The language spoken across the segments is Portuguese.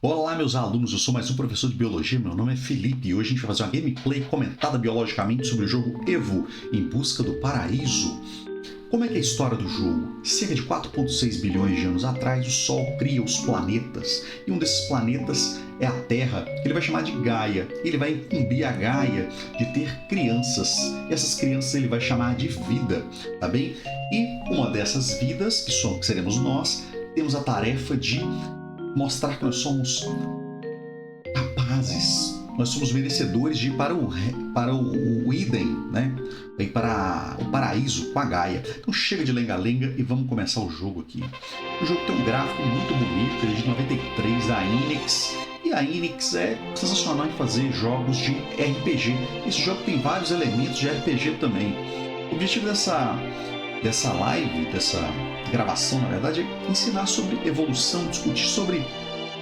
Olá, meus alunos, eu sou mais um professor de Biologia, meu nome é Felipe e hoje a gente vai fazer uma gameplay comentada biologicamente sobre o jogo Evo, Em Busca do Paraíso. Como é que é a história do jogo? Cerca de 4,6 bilhões de anos atrás, o Sol cria os planetas, e um desses planetas é a Terra, que ele vai chamar de Gaia. Ele vai incumbir a Gaia de ter crianças, e essas crianças ele vai chamar de vida, tá bem? E uma dessas vidas, que seremos nós, temos a tarefa de mostrar que nós somos capazes, nós somos merecedores de ir para o Éden, né? Ir para o paraíso com a Gaia. Então chega de lenga-lenga e vamos começar o jogo aqui. O jogo tem um gráfico muito bonito, ele é de 93 da Enix. E a Enix é sensacional em fazer jogos de RPG. Esse jogo tem vários elementos de RPG também. O objetivo dessa live, dessa gravação, na verdade, é ensinar sobre evolução, discutir sobre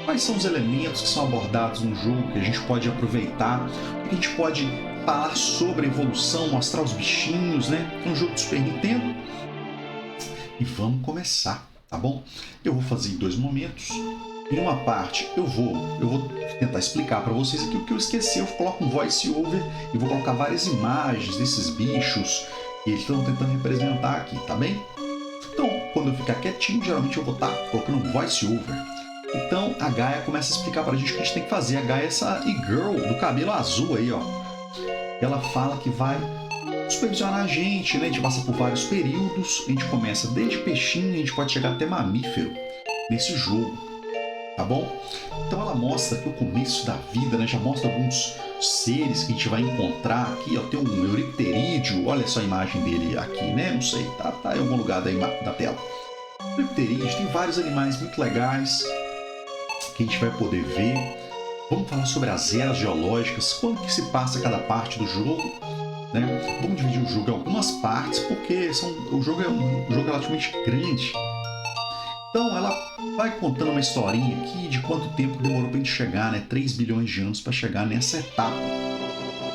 quais são os elementos que são abordados no jogo, que a gente pode aproveitar, que a gente pode falar sobre evolução, mostrar os bichinhos, né? É um jogo de Super Nintendo. E vamos começar, tá bom? Eu vou fazer em dois momentos. Em uma parte eu vou tentar explicar para vocês aqui o que eu esqueci. Eu coloco um voice over e vou colocar várias imagens desses bichos que eles estão tentando representar aqui, tá bem? Então, quando eu ficar quietinho, geralmente eu vou estar colocando um voice over. Então a Gaia começa a explicar pra gente o que a gente tem que fazer. A Gaia é essa e-girl do cabelo azul aí, ó. Ela fala que vai supervisionar a gente, né? A gente passa por vários períodos. A gente começa desde peixinho, a gente pode chegar até mamífero nesse jogo, tá bom? Então ela mostra que o começo da vida, né? Já mostra alguns seres que a gente vai encontrar aqui, ó. Tem um Euripterídeo, olha só a imagem dele aqui, né? Não sei, tá em algum lugar da tela. Euripterídeo, tem vários animais muito legais que a gente vai poder ver. Vamos falar sobre as eras geológicas, quando que se passa cada parte do jogo, né? Vamos dividir o jogo em algumas partes, porque o jogo é um jogo relativamente grande. Então ela vai contando uma historinha aqui de quanto tempo demorou para a gente chegar, né? 3 bilhões de anos para chegar nessa etapa.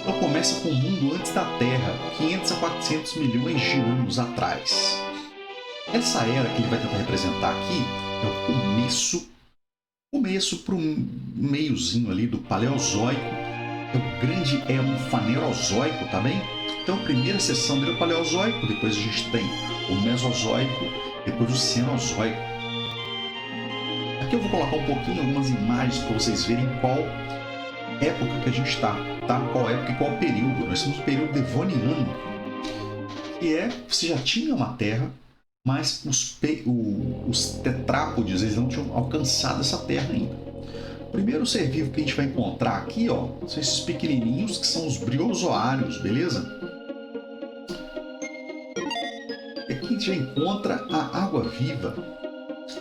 Então começa com o mundo antes da Terra, 500 a 400 milhões de anos atrás. Essa era que ele vai tentar representar aqui é o começo para o meiozinho ali do Paleozoico, é o grande éon fanerozoico, tá bem? Então a primeira seção dele é o Paleozoico, depois a gente tem o Mesozoico, depois o Cenozoico. Aqui eu vou colocar um pouquinho algumas imagens para vocês verem qual época que a gente está, tá? Qual época e qual período. Nós temos o período devoniano, que você já tinha uma Terra, mas os tetrápodes eles não tinham alcançado essa terra ainda. O primeiro ser vivo que a gente vai encontrar aqui, ó, são esses pequenininhos que são os briozoários, beleza? E aqui a gente já encontra a água-viva.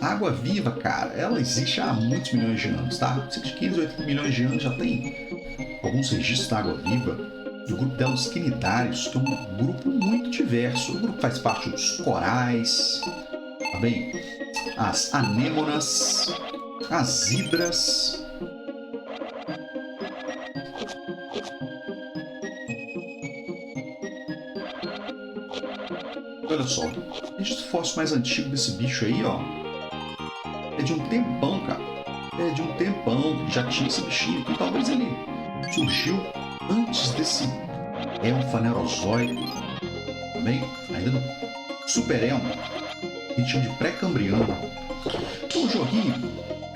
A água-viva, cara, ela existe há muitos milhões de anos, tá? Cerca de 580 milhões de anos já tem alguns registros da água-viva. Do grupo dela, os quinidários, que é um grupo muito diverso. O grupo faz parte dos corais, tá bem? As anêmonas, as hidras. Olha só, o registro fóssil mais antigo desse bicho aí, ó, é de um tempão, cara. É de um tempão, já tinha esse bichinho, então talvez ele surgiu antes desse éon fanerozoico, também, ainda no super éon, que a gente chama de pré-cambriano. Então o joguinho,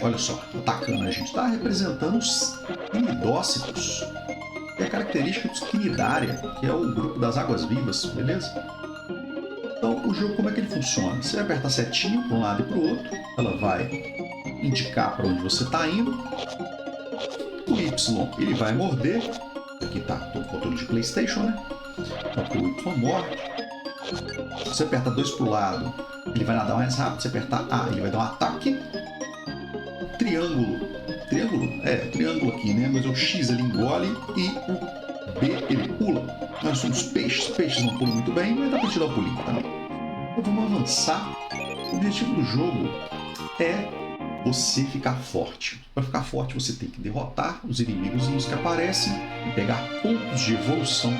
olha só, atacando a gente, está representando os quinidócitos, que é a característica dos quinidária, que é o grupo das águas-vivas, beleza? Então o jogo, como é que ele funciona? Você aperta a setinha para um lado e para o outro, ela vai indicar para onde você está indo. O Y ele vai morder. Aqui tá o controle de PlayStation, né? Então o Y morde. Você aperta 2 para o lado, ele vai nadar mais rápido. Se apertar A, ele vai dar um ataque. Triângulo. Triângulo aqui, né? Mas o X ele engole e o B ele pula. Nós somos peixes. Peixes não pulam muito bem, mas dá pra te dar um pulinho, tá? Então vamos avançar. O objetivo do jogo é você ficar forte. Para ficar forte, você tem que derrotar os inimigos que aparecem e pegar pontos de evolução.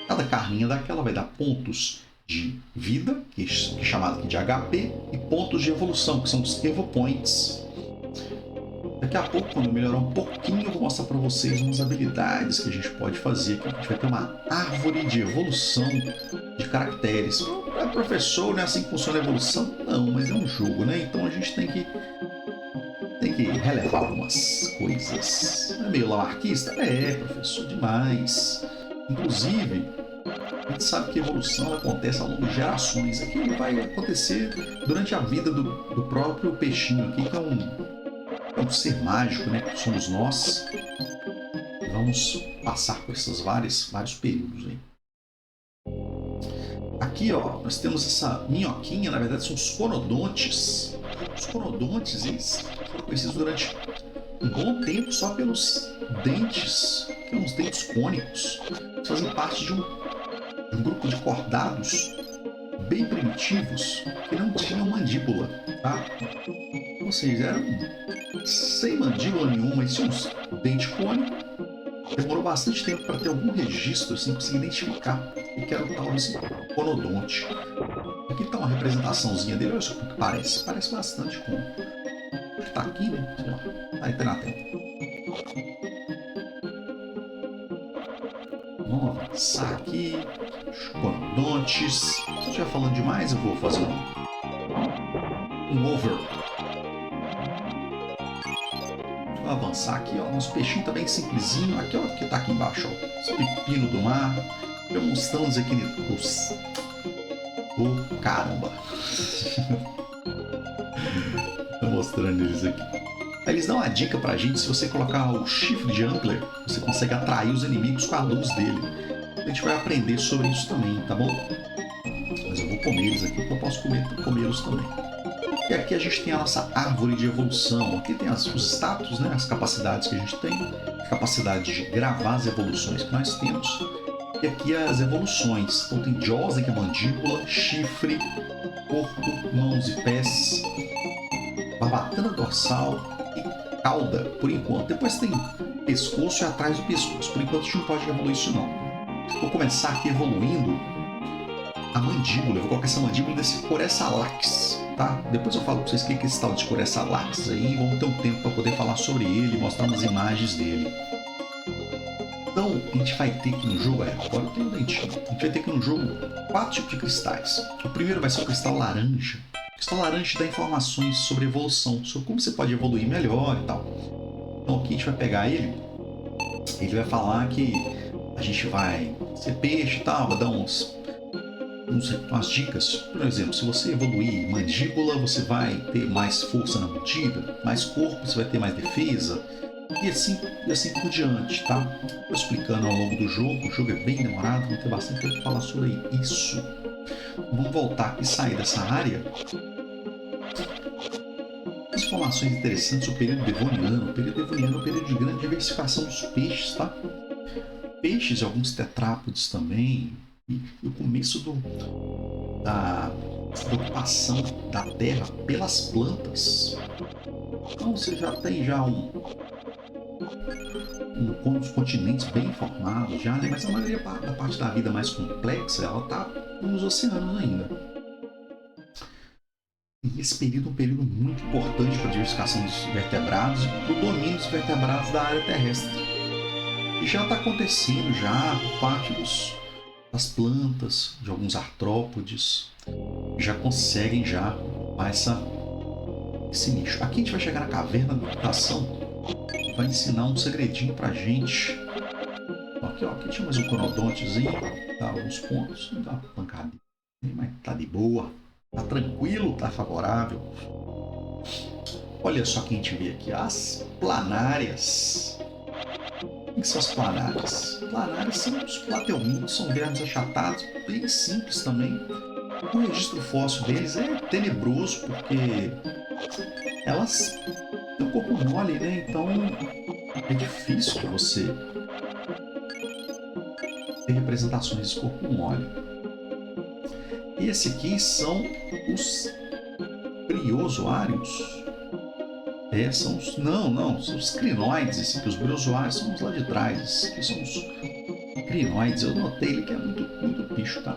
Cada carninha daquela vai dar pontos de vida, que é chamado aqui de HP, e pontos de evolução, que são os Evo Points. Daqui a pouco, quando eu melhorar um pouquinho, eu vou mostrar para vocês umas habilidades que a gente pode fazer aqui. A gente vai ter uma árvore de evolução de caracteres. É professor, não é assim que funciona a evolução? Não, mas é um jogo, né? Então a gente tem que relevar algumas coisas. É meio lamarquista? É, professor, demais. Inclusive, a gente sabe que a evolução acontece ao longo de gerações. Aqui vai acontecer durante a vida do próprio peixinho aqui, que é um ser mágico, né? Que somos nós. E vamos passar por esses vários períodos aí. Aqui, ó, nós temos essa minhoquinha, na verdade são os conodontes. Os conodontes, eles foram conhecidos durante um bom tempo só pelos dentes, que são uns dentes cônicos. Eles fazem parte de um grupo de cordados bem primitivos que não tinham mandíbula, tá? Ou seja, eram sem mandíbula nenhuma, mas tinham uns dentes cônicos. Demorou bastante tempo para ter algum registro, assim, conseguir identificar o que era o tal desse conodonte. Aqui está uma representaçãozinha dele, olha só como que parece. Parece bastante com... Está aqui, né? Aí tá na tela. Vamos avançar aqui. Os conodontes. Se eu estiver falando demais, eu vou fazer um over. Vou avançar aqui, ó. Nosso peixinho tá bem simplesinho. Aqui, ó, que tá aqui embaixo, ó. Esse pepino do mar. Eu mostrando aqui nos... Oh, caramba! Tô mostrando eles aqui. Aí eles dão uma dica pra gente: se você colocar o chifre de Antler, você consegue atrair os inimigos com a luz dele. A gente vai aprender sobre isso também, tá bom? Mas eu vou comer eles aqui, porque eu posso comê-los também. E aqui a gente tem a nossa árvore de evolução. Aqui tem os status, né, as capacidades que a gente tem, a capacidade de gravar as evoluções que nós temos. E aqui as evoluções. Então tem Jaws, que é mandíbula, chifre, corpo, mãos e pés, barbatana dorsal e cauda, por enquanto. Depois tem pescoço e atrás do pescoço. Por enquanto a gente não pode evoluir isso não. Vou começar aqui evoluindo a mandíbula. Eu vou colocar essa mandíbula desse Coreçalax, tá? Depois eu falo pra vocês o que é esse tal de Coreçalax aí. Vamos ter um tempo para poder falar sobre ele e mostrar umas imagens dele. Então, a gente vai ter aqui no jogo, agora eu tenho um dentinho. A gente vai ter aqui no jogo 4 tipos de cristais. O primeiro vai ser o cristal laranja. O cristal laranja dá informações sobre evolução, sobre como você pode evoluir melhor e tal. Então aqui a gente vai pegar ele vai falar que a gente vai ser peixe e tal, vai dar umas dicas. Por exemplo, se você evoluir mandíbula, você vai ter mais força na mordida, mais corpo, você vai ter mais defesa. E assim por diante, tá? Estou explicando ao longo do jogo. O jogo é bem demorado, vou ter bastante tempo para falar sobre isso. Vamos voltar aqui e sair dessa área. Informações interessantes, o período devoniano. O período devoniano é um período de grande diversificação dos peixes, tá? Peixes e alguns tetrápodes também. E o começo da ocupação da terra pelas plantas. Então você já tem uns continentes bem formados já, né? Mas a maioria da parte da vida mais complexa, ela está nos oceanos ainda. E esse período é um período muito importante para a diversificação dos vertebrados e para o domínio dos vertebrados da área terrestre. E já está acontecendo já por parte das plantas, de alguns artrópodes, já conseguem já ocupar esse nicho. Aqui a gente vai chegar na caverna da mutação. Vai ensinar um segredinho pra gente. Aqui tinha mais um conodontezinho, dá alguns pontos, dá uma pancadinha, mas tá de boa, tá tranquilo, tá favorável. Olha só quem a gente vê aqui, as planárias. O que são as planárias? Planárias são os plateumintos, são vermes achatados, bem simples também. O registro fóssil deles é tenebroso porque elas têm um corpo mole, né? Então é difícil de você ter representações desse corpo mole. E esse aqui são os briozoários. São os crinoides. Esse aqui, os briozoários são os lá de trás. Esses aqui são os crinoides. Eu notei ele que é muito bicho, tá?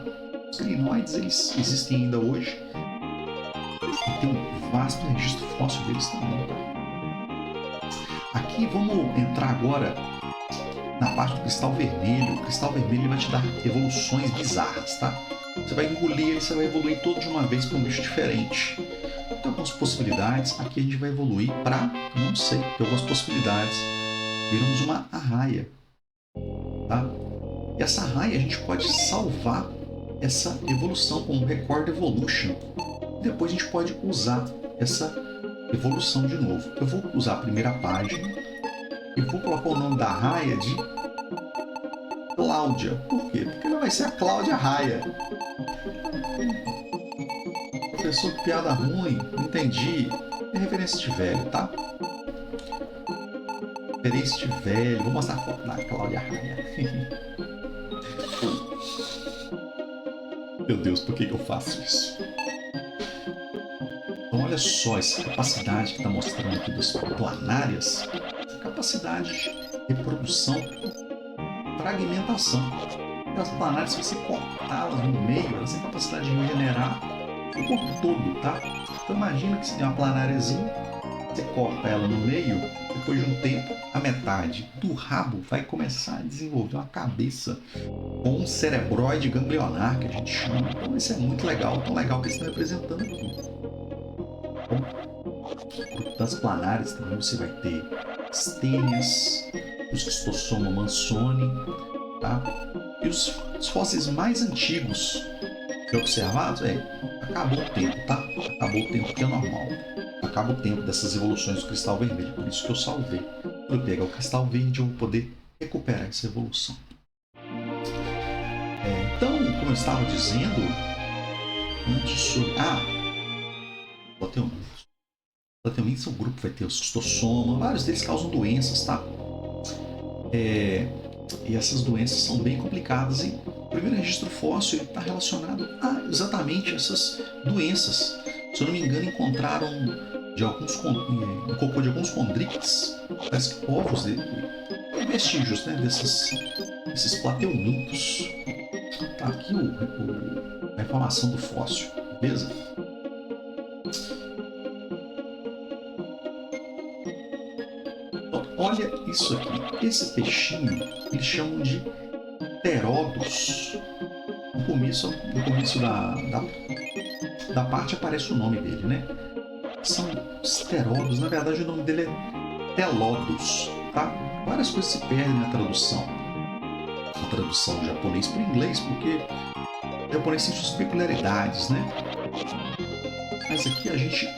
Os crinoides, eles existem ainda hoje. E tem um vasto registro fóssil deles também, tá? Aqui vamos entrar agora na parte do cristal vermelho. O cristal vermelho vai te dar evoluções bizarras, tá? Você vai engolir ele, você vai evoluir todo de uma vez para um bicho diferente. Tem algumas possibilidades. Aqui a gente vai evoluir para, não sei, tem algumas possibilidades. Viramos uma arraia, tá? E essa arraia a gente pode salvar essa evolução com um Record Evolution. Depois a gente pode usar essa evolução de novo. Eu vou usar a primeira página e vou colocar o nome da raia de Cláudia. Por quê? Porque ela vai ser a Cláudia Raia. Professor, que piada ruim, não entendi. É referência de velho, tá? Referência de velho. Vou mostrar a foto da Cláudia Raia. Meu Deus, por que eu faço isso? Então, olha só essa capacidade que está mostrando aqui das planárias. Essa capacidade de reprodução, fragmentação. As planárias, se você cortá-las no meio, elas têm capacidade de regenerar o corpo todo, tá? Então, imagina que você tem uma planáriazinha, você corta ela no meio, depois de um tempo, a metade do rabo vai começar a desenvolver uma cabeça com um cerebroide ganglionar, que a gente chama. Então, isso é muito legal, tão legal que eles estão representando aqui. Então, das planárias também você vai ter as tênias, os Schistosoma mansoni, tá? E os fósseis mais antigos observados, acabou o tempo, tá? Acabou o tempo que é normal. Acaba o tempo dessas evoluções do cristal vermelho, por isso que eu salvei. Quando eu pegar o cristal verde, eu vou poder recuperar essa evolução. Então, como eu estava dizendo, antes sobre... Plateomintos, o grupo vai ter os Schistosoma, vários deles causam doenças, tá? E essas doenças são bem complicadas, e o primeiro registro fóssil está relacionado a exatamente essas doenças. Se eu não me engano, encontraram no cocô de alguns condrícetes, parece que ovos de vestígios, né, desses plateumintos. Tá aqui a informação do fóssil, beleza? Olha isso aqui, esse peixinho eles chamam de pterodos. No começo da parte aparece o nome dele, né? São os pterodos, na verdade o nome dele é Telodus, tá? Várias coisas se perdem na tradução. A tradução do japonês para o inglês, porque o japonês tem suas peculiaridades, né? Mas aqui a gente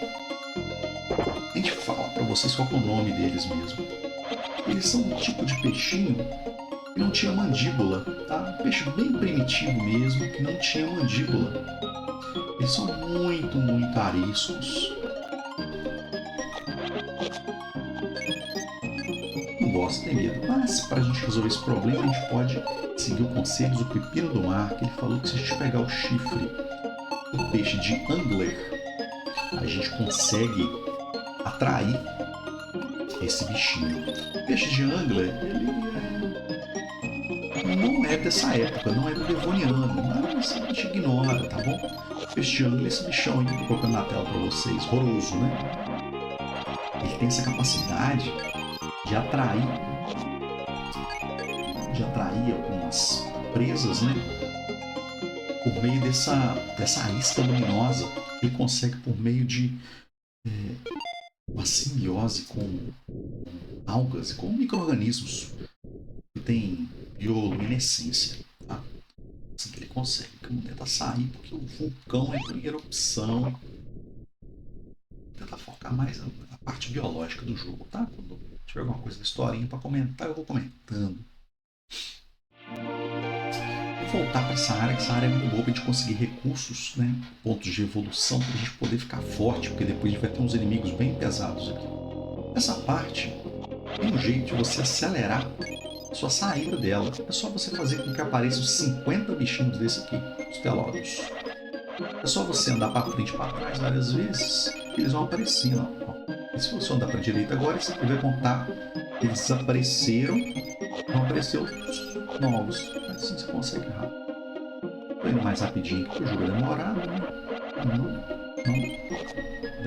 fala para vocês qual é o nome deles mesmo. Eles são um tipo de peixinho que não tinha mandíbula, tá? Um peixe bem primitivo mesmo, que não tinha mandíbula. Eles são muito, muito ariscos. Não gosto, tem medo. Mas para a gente resolver esse problema, a gente pode seguir o conselho do Pepino do Mar, que ele falou que se a gente pegar o chifre do peixe de angler, a gente consegue atrair esse bichinho. O peixe de angler, ele não é dessa época, não é do Devoniano, mas a gente ignora, tá bom? O peixe de angler, esse bichão aí que eu tô colocando na tela para vocês, horroroso, né? Ele tem essa capacidade de atrair algumas presas, né? Por meio dessa isca luminosa. Ele consegue por meio de uma simbiose com algas e com micro-organismos que tem bioluminescência, tá? Assim que ele consegue. Vamos tentar sair porque o vulcão entrou em erupção. Vou tentar focar mais na parte biológica do jogo, tá? Quando tiver alguma coisa da historinha para comentar, eu vou comentando. Vou voltar para essa área, que essa área é muito boa para a gente conseguir recursos, né? Pontos de evolução para a gente poder ficar forte, porque depois a gente vai ter uns inimigos bem pesados aqui. Essa parte tem um jeito de você acelerar a sua saída dela. É só você fazer com que apareçam 50 bichinhos desse aqui, os Telodus. É só você andar para frente e para trás várias vezes, que eles vão aparecendo. Ó. E se você andar para a direita agora, você vai contar que eles desapareceram, vão aparecer outros novos. Assim você consegue rápido. Estou indo mais rapidinho porque o jogo é demorado, né? Não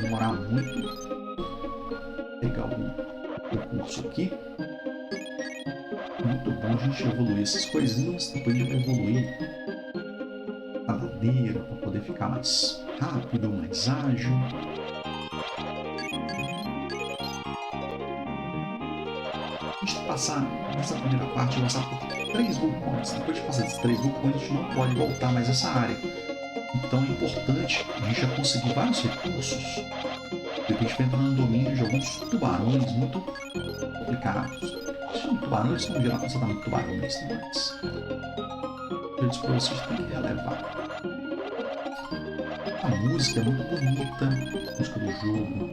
demorar muito. Vou pegar algum recurso aqui. Muito bom a gente evoluir essas coisinhas. Depois a gente vai evoluir a ladeira para poder ficar mais rápido, mais ágil. A gente passar nessa primeira parte, passar por 3 vulcões. Depois de passar esses 3 vulcões, a gente não pode voltar mais essa área. Então é importante a gente já conseguir vários recursos. Depois a gente vai entrar no domínio de alguns tubarões muito complicados. Os tubarões vão virar constantemente tubarões, né? Mas eles para vocês têm que relevar. A música é muito bonita, a música do jogo.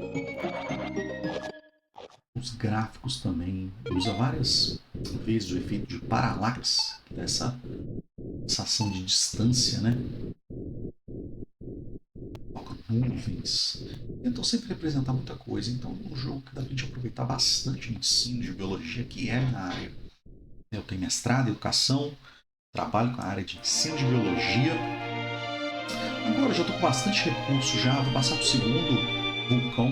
Os gráficos também. Usa várias vezes o efeito de parallax, que dá essa sensação de distância, né? Nuvens. Tentam sempre representar muita coisa, então é um jogo que dá pra gente aproveitar bastante o ensino de biologia, que é na área. Eu tenho mestrado em educação, trabalho com a área de ensino de biologia. Agora eu já estou com bastante recurso já, vou passar para o segundo vulcão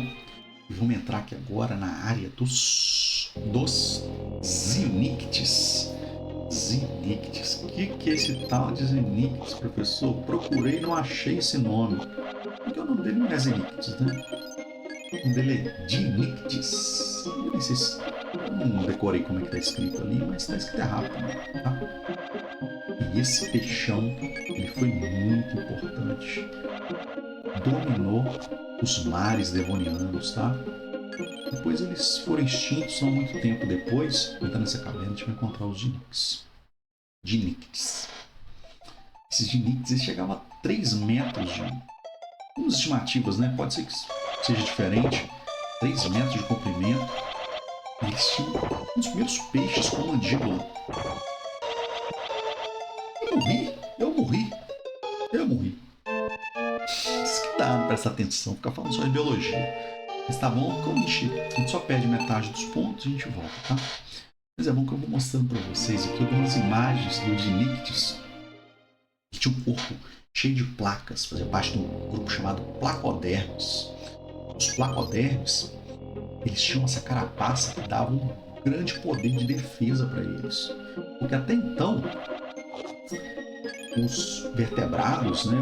e vamos entrar aqui agora na área dos Zinictes. Zinictes. O que é esse tal de Zinictes, professor? Procurei e não achei esse nome. Porque o nome dele não é Zinictes, né? O nome dele é Dinictes. Eu nem sei se... Eu não decorei como é que está escrito ali, mas está escrito errado também, tá? E esse peixão, ele foi muito importante. Dominou os mares devonianos, tá? Depois eles foram extintos há muito tempo depois. Vou entrar nessa caverna, a gente vai encontrar os Dinictes. Esses Dinictes, eles chegavam a 3 metros de... Umas estimativas, né? Pode ser que seja diferente. 3 metros de comprimento. Eles tinham um dos primeiros peixes com mandíbula. Eu morri. Isso que dá, não presta atenção, ficar falando só de biologia. Mas tá bom, como a gente só perde metade dos pontos, a gente volta, tá? Mas é bom que eu vou mostrando para vocês aqui algumas imagens do Dinictes. Que tinha um corpo cheio de placas, fazia parte de um grupo chamado Placodermes. Os Placodermes, eles tinham essa carapaça que dava um grande poder de defesa para eles. Porque até então, os vertebrados, né,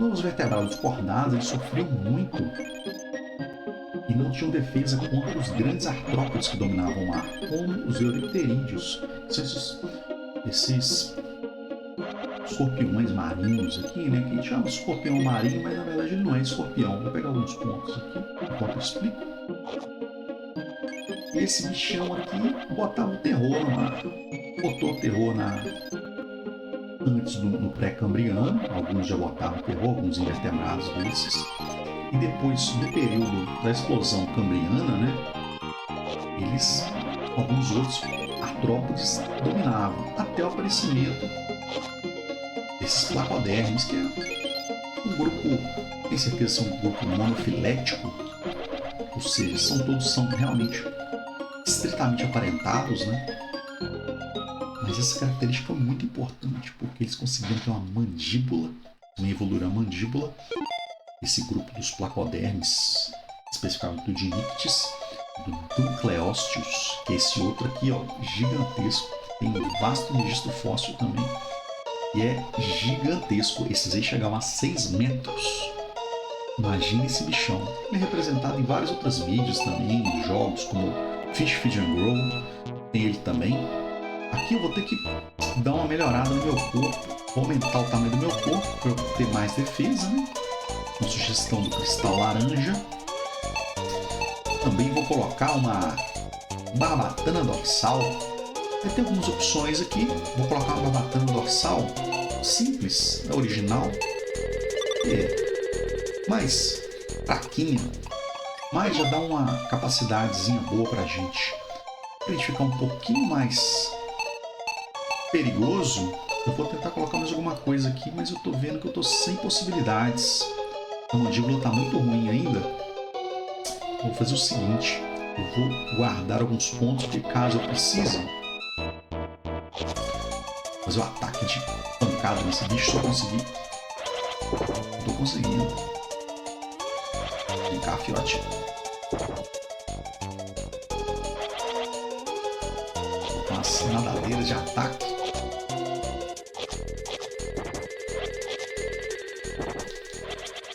os vertebrados cordados, eles sofriam muito e não tinham defesa contra os grandes artrópodes que dominavam o mar, como os eurypterídeos. Esses escorpiões marinhos aqui, né, que a gente chama de escorpião marinho, mas na verdade ele não é escorpião. Vou pegar alguns pontos aqui, enquanto eu explico. E esse bichão aqui botava o terror no mar. Botou o terror antes no pré-cambriano, alguns já botavam terror, alguns invertebrados desses, e depois do período da explosão cambriana, né, alguns outros artrópodes dominavam, até o aparecimento desses Placodermes, que é um grupo, tenho certeza que são um grupo monofilético, ou seja, são realmente estritamente aparentados, né? Mas essa característica é muito importante, porque eles conseguiram ter uma mandíbula, também evoluíram a mandíbula. Esse grupo dos Placodermes, especificamente do Dinictes, do Nucleosteus, que é esse outro aqui, ó, gigantesco, tem um vasto registro fóssil também, e é gigantesco. Esses aí chegavam a 6 metros. Imagina esse bichão. Ele é representado em várias outras mídias também, em jogos como Fish, Feed and Grow, tem ele também. Aqui eu vou ter que dar uma melhorada no meu corpo, vou aumentar o tamanho do meu corpo para eu ter mais defesa, né? Uma sugestão do cristal laranja. Também vou colocar uma barbatana dorsal. Vai ter algumas opções aqui. Vou colocar uma barbatana dorsal simples, original, mais fraquinha, mas já dá uma capacidadezinha boa pra gente. Pra gente ficar um pouquinho mais perigoso, eu vou tentar colocar mais alguma coisa aqui, mas eu tô vendo que eu tô sem possibilidades. A mandíbula tá muito ruim ainda. Vou fazer o seguinte, eu vou guardar alguns pontos, porque caso eu precise fazer o ataque de pancada nesse bicho, se eu conseguir. Não tô conseguindo. Vem cá, fiote. as nadadeiras de ataque.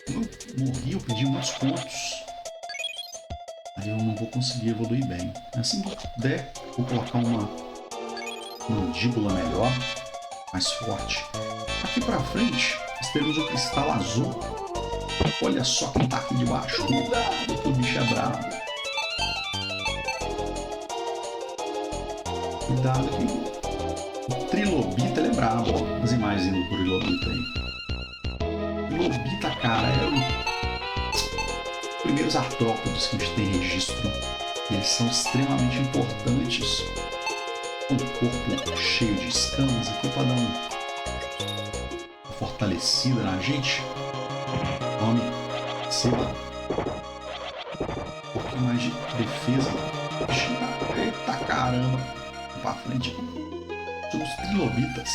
Eu morri, eu perdi muitos pontos. Aí eu não vou conseguir evoluir bem. Assim que der, vou colocar uma mandíbula melhor, mais forte. Aqui pra frente, nós temos o cristal azul. Olha só quem tá aqui debaixo. Cuidado, que o bicho é brabo. Cuidado que o trilobita, ele é brabo, ó. As imagens do trilobita aí. Trilobita, cara, é os primeiros artrópodes que a gente tem registro. Eles são extremamente importantes. Com o corpo cheio de escamas aqui para dar uma fortalecida na gente. Tome, seba. Um pouquinho mais de defesa. Eita caramba! Pra frente. São os trilobitas.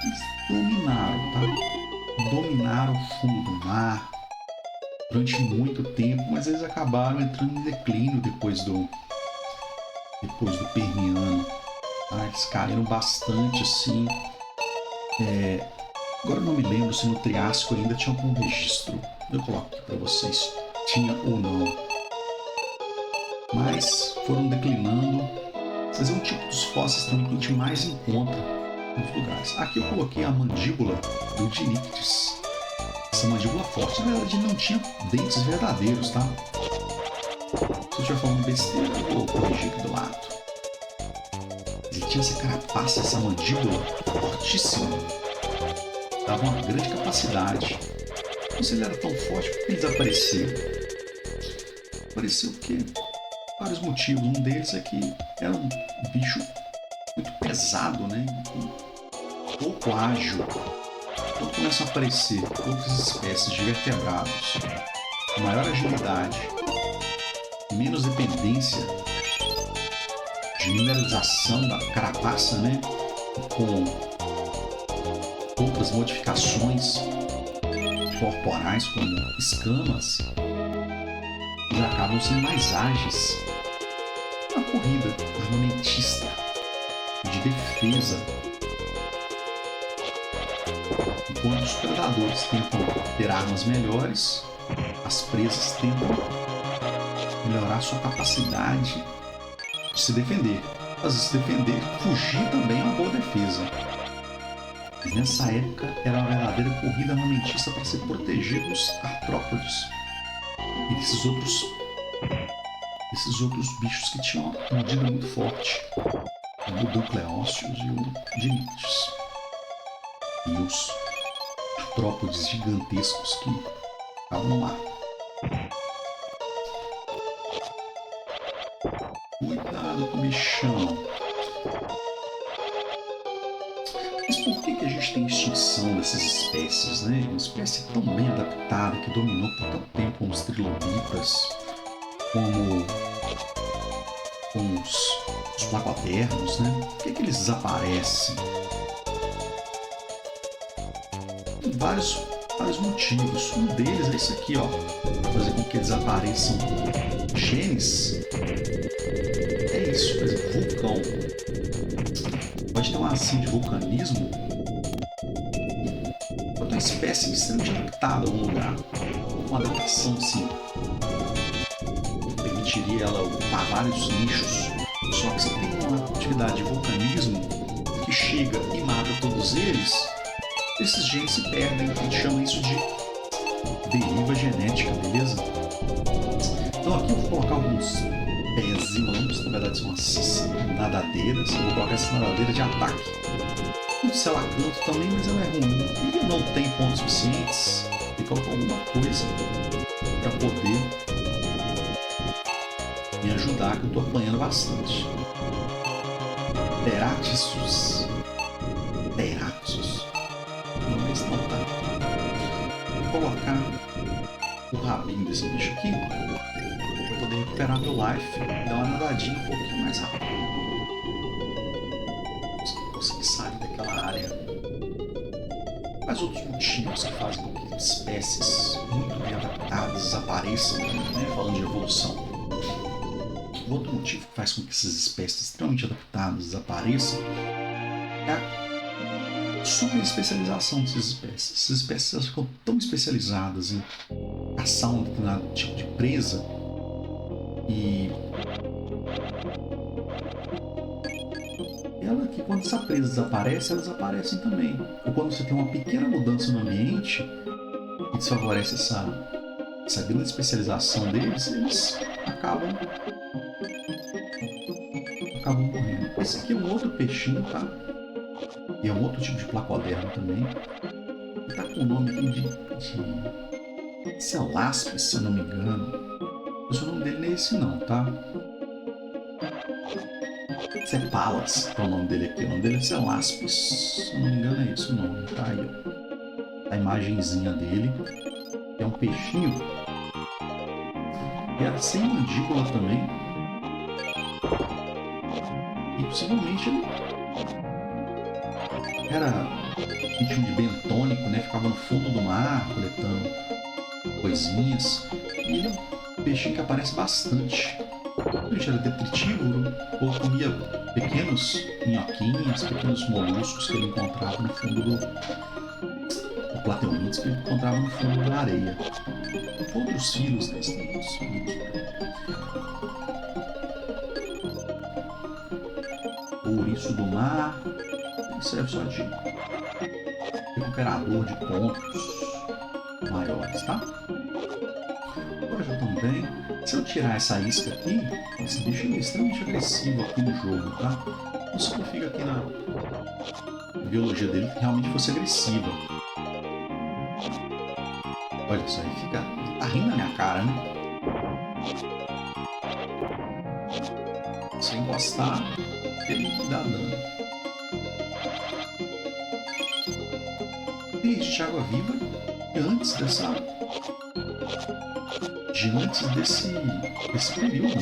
Eles dominaram, tá? Dominaram o fundo do mar durante muito tempo, mas eles acabaram entrando em declínio depois do Permiano. Tá? Eles caíram bastante assim. Agora eu não me lembro se no Triássico ainda tinha algum registro. Eu coloco aqui para vocês. Tinha ou não. Mas foram declinando. Mas é um tipo dos fósseis também que a gente mais encontra nos lugares. Aqui eu coloquei a mandíbula do Dinictis. Essa mandíbula forte, na verdade, não tinha dentes verdadeiros, tá? Se eu estiver falando besteira, eu vou corrigir aqui do lado. Ele tinha essa carapaça, essa mandíbula fortíssima. Dava uma grande capacidade. Não sei se ele era tão forte, porque ele desapareceu. Apareceu porque vários motivos. Um deles é que era um bicho muito pesado, né? Pouco ágil. Quando começam a aparecer outras espécies de vertebrados, maior agilidade, menos dependência de mineralização da carapaça, né? Com outras modificações corporais, como escamas, eles acabam sendo mais ágeis. Uma corrida armamentista, de defesa. Enquanto os predadores tentam ter armas melhores, as presas tentam melhorar sua capacidade de se defender. Mas se defender, fugir também é uma boa defesa. Mas nessa época era uma verdadeira corrida armamentista para se proteger dos artrópodes e desses outros bichos que tinham uma mordida muito forte, como o Ducleócios e o Dinictis. E os artrópodes gigantescos que estavam no mar. Cuidado com o bichão. Mas por que a gente tem extinção dessas espécies, né? Uma espécie tão bem adaptada que dominou por tanto tempo como os trilobitas, como os placodermos, né? Por que eles desaparecem? Tem vários motivos. Um deles é isso aqui, ó. Fazer com que desapareçam genes. É isso, por exemplo, vulcão. Pode ter uma ação de vulcanismo. Pode ter uma espécie extremamente adaptada a um lugar. Uma adaptação assim. Permitiria ela ocupar vários nichos. Só que você tem uma atividade de vulcanismo que chega e mata todos eles. Esses genes se perdem. A gente chama isso de deriva genética, beleza? Então aqui eu vou colocar alguns pezimãos, na verdade são as nadadeiras. Eu vou colocar essa nadadeira de ataque. Um selacanto também, mas ela é ruim. E não tem pontos suficientes. Tem que colocar alguma coisa para poder me ajudar, que eu estou apanhando bastante. Teratius. Não, esse não tá. Vou colocar o rabinho desse bicho aqui para poder recuperar meu life e dar uma nadadinha um pouquinho mais rápido. Consegui sair daquela área. Mas outros motivos que fazem com que espécies muito bem adaptadas desapareçam, né? Falando de evolução. O outro motivo que faz com que essas espécies extremamente adaptadas desapareçam é a super especialização dessas espécies. Essas espécies elas ficam tão especializadas em caçar um determinado tipo de presa e ela que quando essa presa desaparece, elas desaparecem também. Ou quando você tem uma pequena mudança no ambiente que desfavorece essa grande especialização deles, eles acabam morrendo. Esse aqui é um outro peixinho, tá? E é um outro tipo de placodermo também. Ele tá com o nome aqui de Celaspis, se eu não me engano. Mas o nome dele não é esse não, tá? Cepalas, que é o nome dele aqui. O nome dele é Celaspis, se eu não me engano é esse o nome, tá aí, ó. A imagenzinha dele. É um peixinho. E era sem mandíbula também. E possivelmente ele era um tipo de bentônico, né? Ficava no fundo do mar, coletando coisinhas. E ele é um peixinho que aparece bastante. Ele era detritívoro ou comia pequenos minhoquinhas, pequenos moluscos que ele encontrava no fundo do plateumites que ele encontrava no fundo da areia. Outros filos, né? Tem outros filos. Ouriço do mar. Ele serve só de recuperador de pontos maiores, tá? Agora já estão bem. Se eu tirar essa isca aqui, esse bicho é extremamente agressivo aqui no jogo, tá? Não significa que na biologia dele realmente fosse agressiva. Olha só, ele fica. Ele tá rindo na minha cara, né? Se eu encostar, ele me dá dano. Peixe de água viva antes desse período.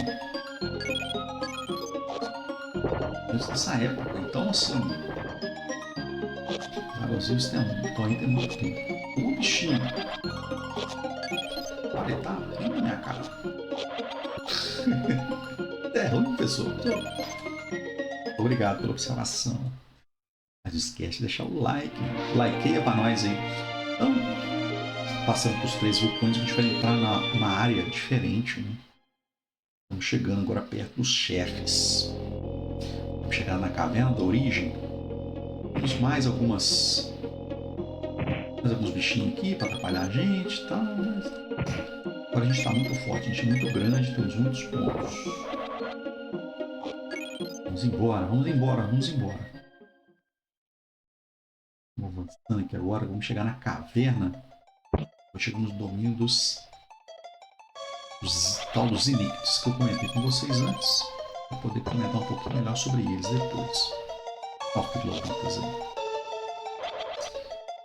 Antes dessa época. Então, assim, os águas vivas estão aí tem muito tempo. O bichinho. Olha, ele tá rindo na minha cara. É ruim, pessoal. Obrigado pela observação. Mas não esquece de deixar o like. Likeia pra nós aí. Então, passando pelos 3 vulcões, a gente vai entrar numa área diferente, né? Estamos chegando agora perto dos chefes. Vamos chegar na caverna da origem. Temos mais alguns bichinhos aqui para atrapalhar a gente e tal. Mas agora a gente está muito forte, a gente é muito grande, temos muitos pontos. Vamos embora, vamos embora, vamos embora. Vamos avançando aqui agora, vamos chegar na caverna. Chegamos no domínio dos Iníquetos, que eu comentei com vocês antes, para poder comentar um pouquinho melhor sobre eles depois. Orquilobitas aí.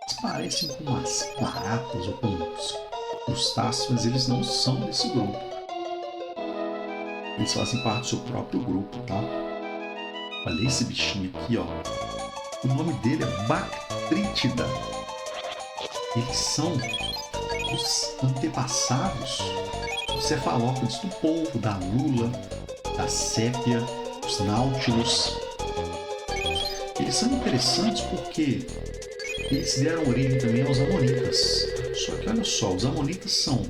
Eles parecem com umas baratas ou com uns crustáceos, mas eles não são desse grupo. Eles fazem parte do seu próprio grupo, tá? Olha esse bichinho aqui, ó. O nome dele é Bactrítida. Eles são os antepassados dos cefalópodes do polvo, da lula, da sépia, dos náutilos. Eles são interessantes porque eles deram origem também aos amonitas. Só que olha só, os amonitas são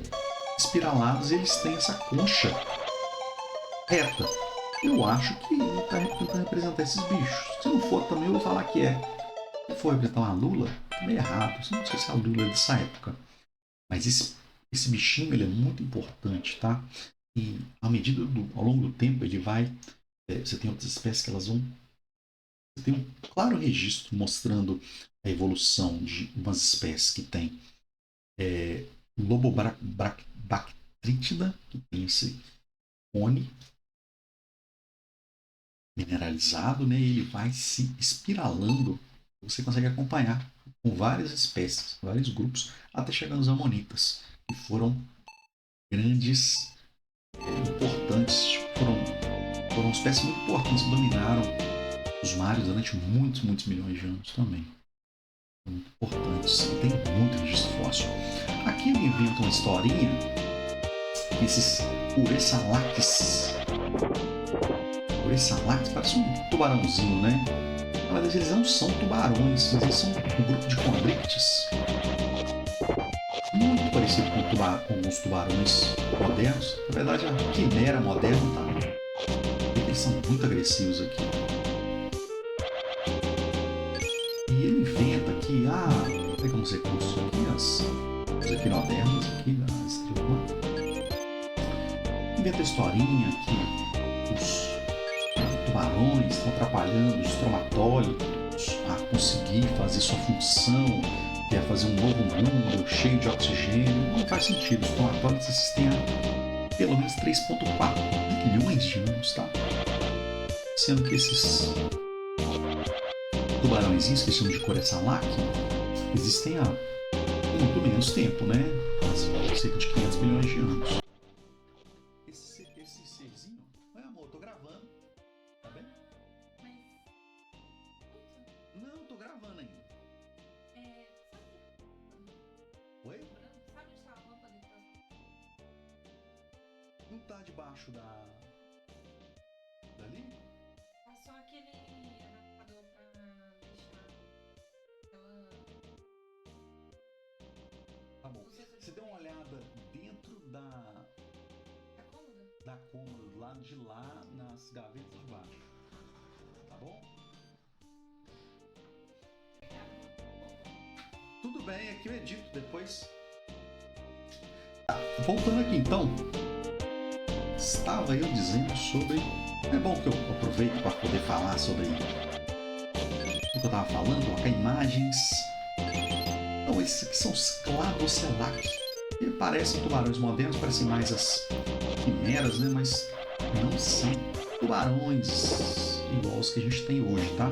espiralados e eles têm essa concha reta. Eu acho que ele está tentando representar esses bichos. Se não for também eu vou falar que é. Se for representar uma lula, tá meio errado. Eu não sei se a lula é dessa época. Mas esse bichinho ele é muito importante, tá? E ao longo do tempo ele vai... você tem outras espécies que elas vão... Você tem um claro registro mostrando a evolução de umas espécies que tem Lobobactrítida, que tem esse cone mineralizado, né? E ele vai se espiralando. Você consegue acompanhar com várias espécies, vários grupos, até chegar nos amonitas, que foram grandes, importantes, foram espécies muito importantes que dominaram os mares durante muitos milhões de anos também. Muito importantes e tem muito registro fóssil. Aqui ele inventa uma historinha, esses Ureçalaques, Coreçalax parece um tubarãozinho, né? Na verdade, eles não são tubarões, mas eles são um grupo de condrictes muito parecido com alguns tubarões modernos. Na verdade, a quimera moderna, tá? Eles são muito agressivos aqui. E ele inventa aqui, tem como recurso aqui, os equinodermas aqui da estrela. Inventa a historinha que os tubarões estão atrapalhando os traumatólitos a conseguir fazer sua função, que é fazer um novo mundo cheio de oxigênio. Não faz sentido. Os traumatólitos existem há pelo menos 3,4 bilhões de anos, tá? Sendo que esses tubarõezinhos que chamam de Coreçalac existem há muito menos tempo, né? Cerca de 500 milhões de anos. Esse serzinho... Oi, amor, tô gravando. Tá bem? Não, tô gravando ainda. Oi? Sabe onde está a lâmpada? Não tá debaixo dali? É só aquele adaptador pra deixar ela... Tá bom. Você deu uma olhada dentro da cômoda, do lado de lá, nas gavetas de baixo. Tá bom? Tudo bem, aqui eu edito depois. Voltando aqui então, estava eu dizendo sobre... É bom que eu aproveito para poder falar sobre o que eu estava falando, colocar imagens. Então, esses aqui são os Cladocelac. Que parecem tubarões modernos, parecem mais as quimeras, né? Mas não são tubarões igual os que a gente tem hoje, tá?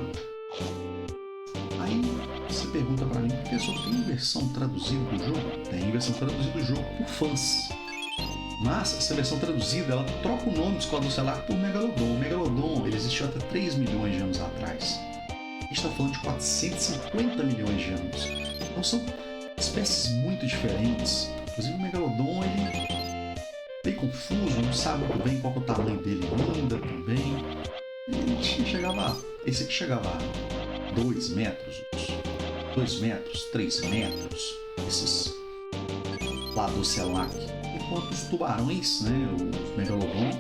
Aí você pergunta para mim, professor, tem versão traduzida do jogo? Tem versão traduzida do jogo por fãs. Mas essa versão traduzida, ela troca o nome dos Cladocelac por Megalodon. O Megalodon, ele existiu até 3 milhões de anos atrás. A gente está falando de 450 milhões de anos. Então são espécies muito diferentes. Inclusive o Megalodon, ele é meio confuso, não sabe muito bem qual é o tamanho dele ainda também. Esse aqui chegava a 2 metros, 2 metros, 3 metros, esses Cladocelac. Enquanto os tubarões, né, os Megalodon,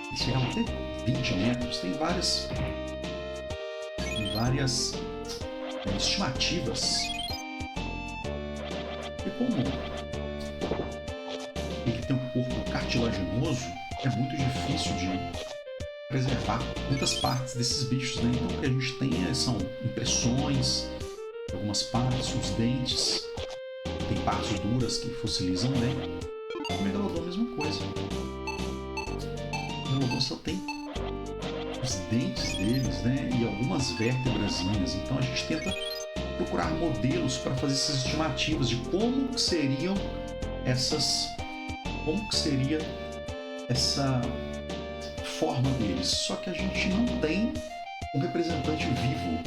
eles chegavam até 20 metros. Tem várias estimativas. E como ele tem um corpo cartilaginoso, é muito difícil de preservar muitas partes desses bichos, né? Então o que a gente tem são impressões de algumas partes, os dentes. Tem partes duras que fossilizam bem. O Megalodon é a mesma coisa. O Megalodon só tem os dentes deles, né? E algumas vértebrazinhas. Então a gente tenta procurar modelos para fazer essas estimativas de como que seriam como que seria essa forma deles. Só que a gente não tem um representante vivo.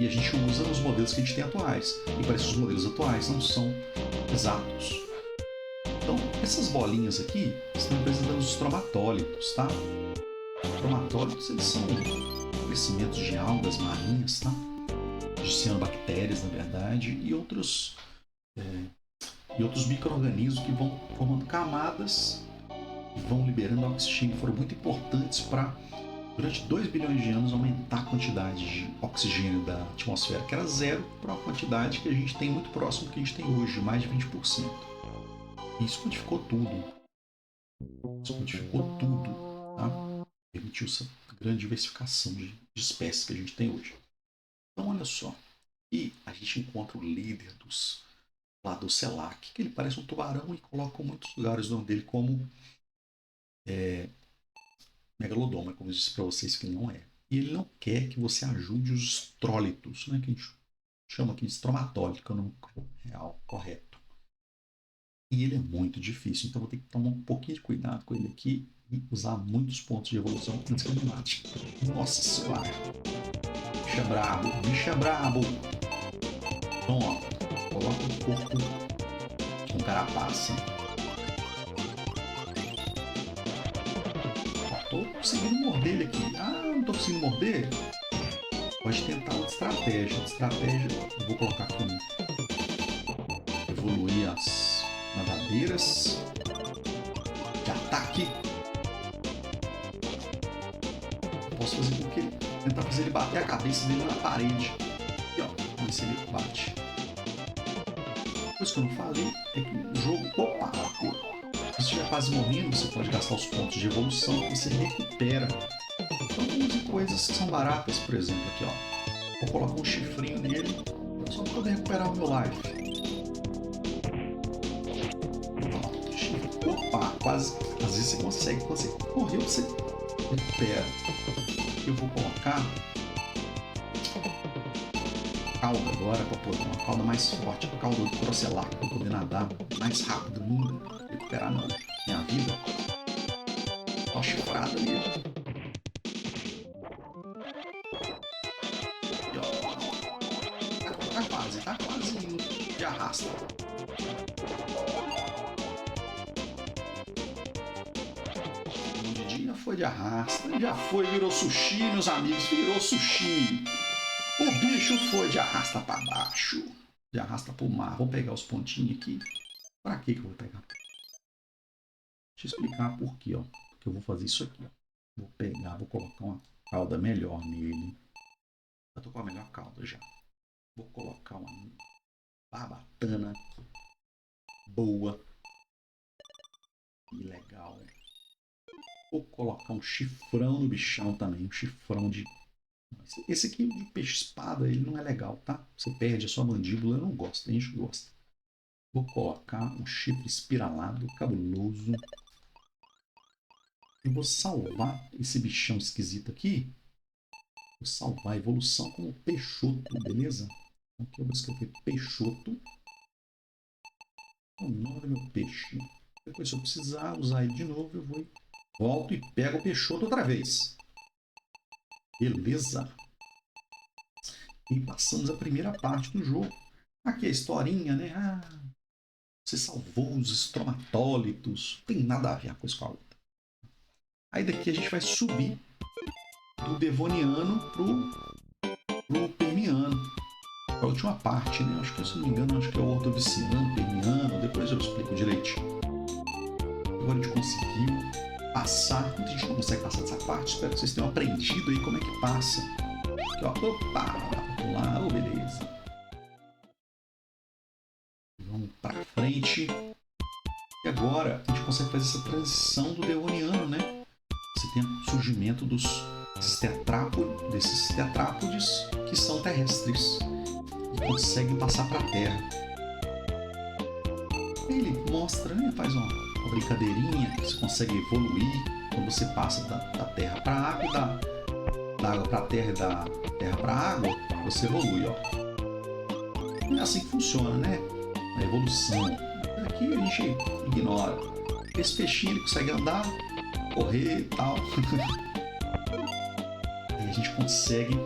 E a gente usa os modelos que a gente tem atuais. E parece que os modelos atuais não são exatos. Então, essas bolinhas aqui estão representando os traumatólitos, tá? Os traumatólitos, eles são crescimentos de algas marinhas, tá? De cianobactérias, na verdade, e outros micro-organismos que vão formando camadas e vão liberando oxigênio. Foram muito importantes para, durante 2 bilhões de anos, aumentar a quantidade de oxigênio da atmosfera, que era zero, para uma quantidade que a gente tem muito próximo do que a gente tem hoje, mais de 20%. E isso modificou tudo. Tá? Permitiu essa grande diversificação de espécies que a gente tem hoje. Então, olha só. E a gente encontra o líder dos Cladocelac, que ele parece um tubarão e coloca em muitos lugares o nome dele como Megalodon, mas como eu disse para vocês que não é. E ele não quer que você ajude os trólitos, né, que a gente chama aqui de estromatólitos, que é o nome real, correto. E ele é muito difícil, então vou ter que tomar um pouquinho de cuidado com ele aqui e usar muitos pontos de evolução antes que ele me mate. Nossa senhora! Bicho é brabo, bicho é brabo! Então, ó, coloca o corpo com carapaça. conseguindo morder ele aqui. Ah, não tô conseguindo morder? Pode tentar outra estratégia. Eu vou colocar aqui evoluir as nadadeiras de ataque. Eu posso fazer com que ele tentar fazer ele bater a cabeça dele na parede. E ó, vamos ver se ele bate. Coisa que eu não falei é que o jogo, opa, bateu. Se você estiver quase morrendo, você pode gastar os pontos de evolução e você recupera. Então vamos em coisas que são baratas, por exemplo, aqui ó. Vou colocar um chifrinho nele só para poder recuperar o meu life. Opa, quase. Às vezes você consegue. Quando você correu, você recupera. Eu vou colocar cauda agora para poder. Uma cauda mais forte. A cauda do Crocelac para poder nadar mais rápido ainda. Recuperar minha vida. Ó, chifrada ali. E, ó. Tá quase indo. Já arrasta. Foi de arrasta, já foi, virou sushi, meus amigos, virou sushi. O bicho foi de arrasta para baixo, de arrasta para o mar. Vou pegar os pontinhos aqui. Para que eu vou pegar? Deixa eu explicar por quê, ó. Porque eu vou fazer isso aqui, ó. Vou pegar, vou colocar uma cauda melhor nele. Eu tô com a melhor cauda já. Vou colocar uma barbatana boa e legal. Vou colocar um chifrão no bichão também, um chifrão de... Esse aqui de peixe-espada, ele não é legal, tá? Você perde a sua mandíbula, eu não gosto, tem gente que gosta. Vou colocar um chifre espiralado, cabuloso. E vou salvar esse bichão esquisito aqui. Vou salvar a evolução como Peixoto, beleza? Aqui eu vou escrever Peixoto. É o nome do meu peixe. Depois, se eu precisar usar ele de novo, eu vou... Volto e pego o Peixoto outra vez. Beleza. E passamos a primeira parte do jogo. Aqui a historinha, né? Ah, você salvou os estromatólitos. Não tem nada a ver uma coisa com a outra. Aí daqui a gente vai subir do Devoniano pro Permiano. A última parte, né? Acho que, se não me engano, acho que é o Ordoviciano, Permiano. Depois eu explico direitinho. Agora a gente conseguiu passar, muita gente não consegue passar dessa parte, espero que vocês tenham aprendido aí como é que passa. Aqui, ó, opa, vamos lá, oh, beleza. Vamos pra frente. E agora a gente consegue fazer essa transição do Devoniano, né? Você tem o surgimento desses tetrápodes que são terrestres e conseguem passar para a Terra. Ele mostra, né? Faz uma brincadeirinha, você consegue evoluir quando você passa da terra para a água, da água para a terra e da terra para a água, você evolui, ó. É assim que funciona, né? A evolução. Aqui a gente ignora. Esse peixinho ele consegue andar, correr e tal. Aí a gente consegue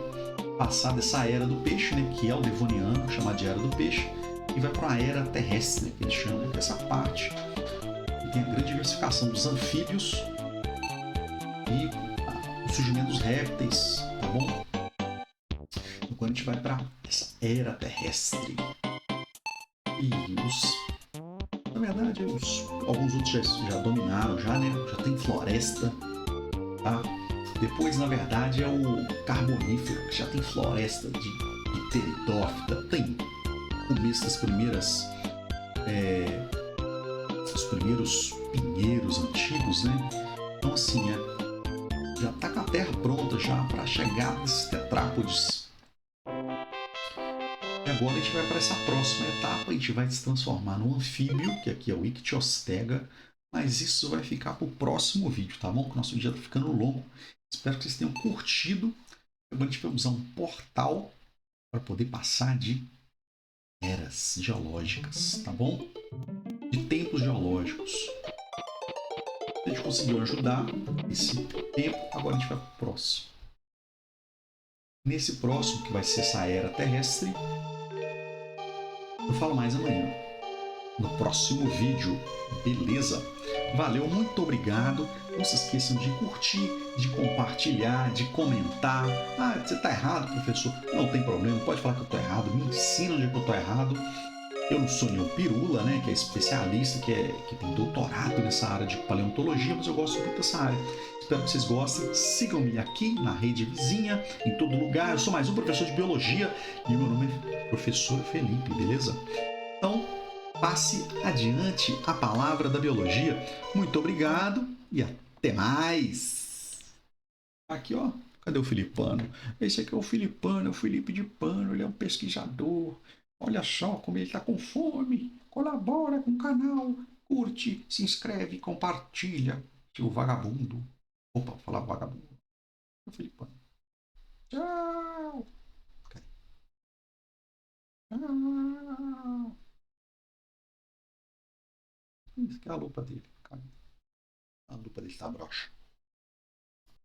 passar dessa era do peixe, né? Que é o Devoniano, chamado de era do peixe, e vai para uma era terrestre, que eles chamam dessa parte. Tem a grande diversificação dos anfíbios e o surgimento dos répteis, tá bom? Então, quando a gente vai para essa era terrestre e na verdade, alguns outros já dominaram, já, né? Já tem floresta, tá? Depois, na verdade, é o Carbonífero, que já tem floresta de pteridófita, tem o começo das primeiras... os primeiros pinheiros antigos, né? Então assim, já tá com a terra pronta já para chegar nesses tetrápodes. E agora a gente vai para essa próxima etapa, a gente vai se transformar num anfíbio, que aqui é o Ictiostega, mas isso vai ficar para o próximo vídeo, tá bom? Que o nosso vídeo está ficando longo. Espero que vocês tenham curtido. Agora a gente vai usar um portal para poder passar de eras geológicas, tá bom? De tempos geológicos. A gente conseguiu ajudar esse tempo, agora a gente vai para o próximo. Nesse próximo, que vai ser essa era terrestre, eu falo mais amanhã. no próximo vídeo, beleza? Valeu, muito obrigado. Não se esqueçam de curtir, de compartilhar, de comentar. Ah, você está errado, professor. Não tem problema, pode falar que eu estou errado, me ensina onde é que eu estou errado. Eu não sou nenhum pirula, né, que é especialista, que tem doutorado nessa área de paleontologia, mas eu gosto muito dessa área. Espero que vocês gostem. Sigam-me aqui na rede vizinha, em todo lugar. Eu sou mais um professor de biologia e o meu nome é Professor Felipe, beleza? Então, passe adiante a palavra da biologia. Muito obrigado e até mais. Aqui, ó. Cadê o Filipano? Esse aqui é o Filipano, é o Felipe de Pano, ele é um pesquisador. Olha só como ele está com fome. Colabora com o canal, curte, se inscreve, compartilha. Seu vagabundo. Opa, falar vagabundo. O Filipano. Tchau. Tchau. Isso que é a lupa dele. A lupa dele tá broxa.